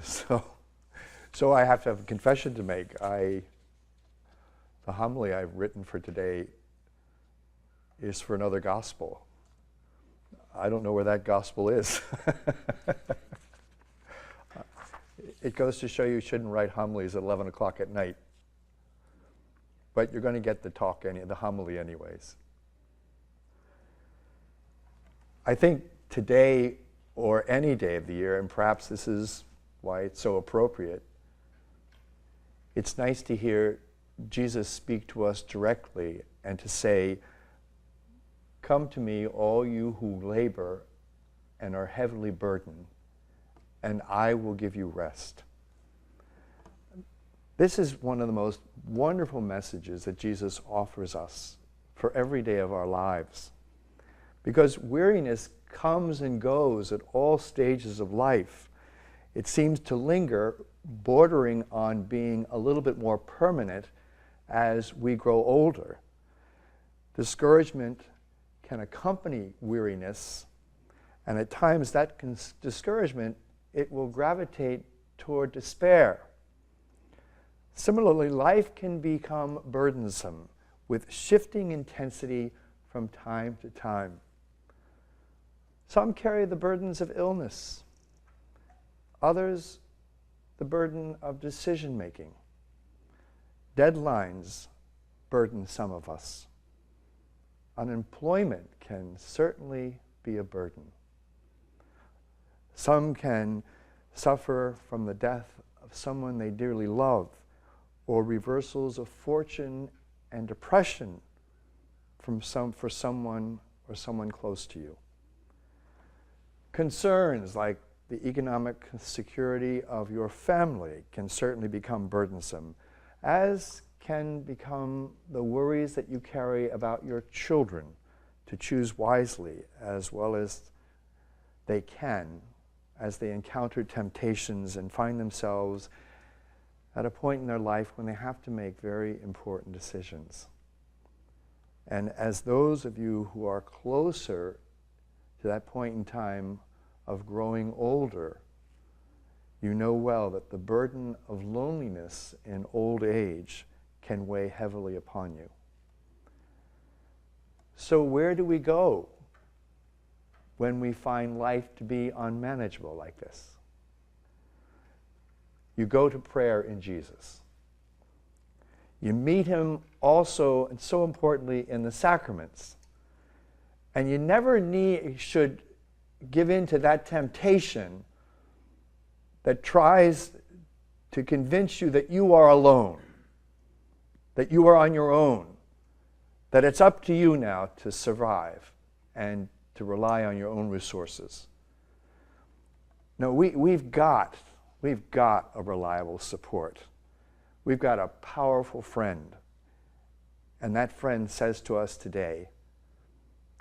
So I have to have a confession to make. The homily I've written for today is for another gospel. I don't know where that gospel is. It goes to show you shouldn't write homilies at 11 o'clock at night. But you're going to get the homily anyways. I think today, or any day of the year, and perhaps this is why it's so appropriate, it's nice to hear Jesus speak to us directly and to say, "Come to me, all you who labor and are heavily burdened, and I will give you rest." This is one of the most wonderful messages that Jesus offers us for every day of our lives. Because weariness comes and goes at all stages of life. It seems to linger, bordering on being a little bit more permanent as we grow older. Discouragement can accompany weariness, and at times that discouragement, it will gravitate toward despair. Similarly, life can become burdensome with shifting intensity from time to time. Some carry the burdens of illness, others the burden of decision-making. Deadlines burden some of us. Unemployment can certainly be a burden. Some can suffer from the death of someone they dearly love, or reversals of fortune and depression for someone or someone close to you. Concerns like the economic security of your family can certainly become burdensome, as can become the worries that you carry about your children to choose wisely, as well as they can, as they encounter temptations and find themselves at a point in their life when they have to make very important decisions. And as those of you who are closer to that point in time of growing older, you know well that the burden of loneliness in old age can weigh heavily upon you. So where do we go when we find life to be unmanageable like this? You go to prayer in Jesus. You meet him also, and so importantly, in the sacraments. And you never should give in to that temptation that tries to convince you that you are alone, that you are on your own, that it's up to you now to survive and to rely on your own resources. No, we've got a reliable support. We've got a powerful friend. And that friend says to us today,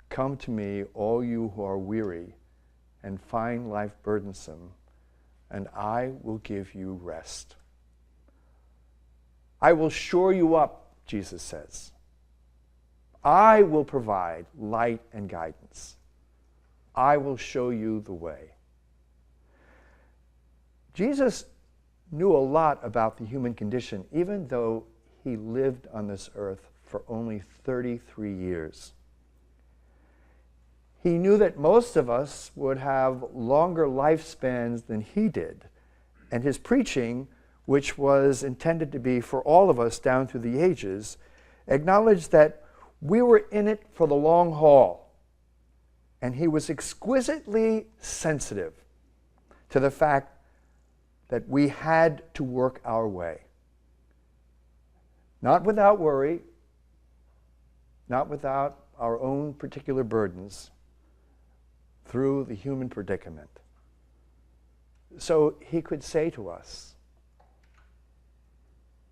"Come to me, all you who are weary and find life burdensome, and I will give you rest." I will shore you up, Jesus says. I will provide light and guidance. I will show you the way. Jesus knew a lot about the human condition, even though he lived on this earth for only 33 years. He knew that most of us would have longer lifespans than he did, and his preaching, which was intended to be for all of us down through the ages, acknowledged that we were in it for the long haul, and he was exquisitely sensitive to the fact that we had to work our way. Not without worry, not without our own particular burdens, through the human predicament. So he could say to us,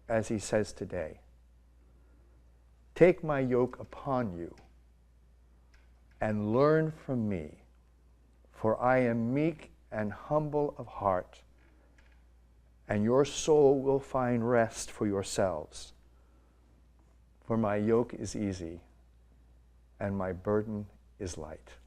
as he says today, "Take my yoke upon you and learn from me, for I am meek and humble of heart, and your soul will find rest for yourselves. For my yoke is easy, and my burden is light."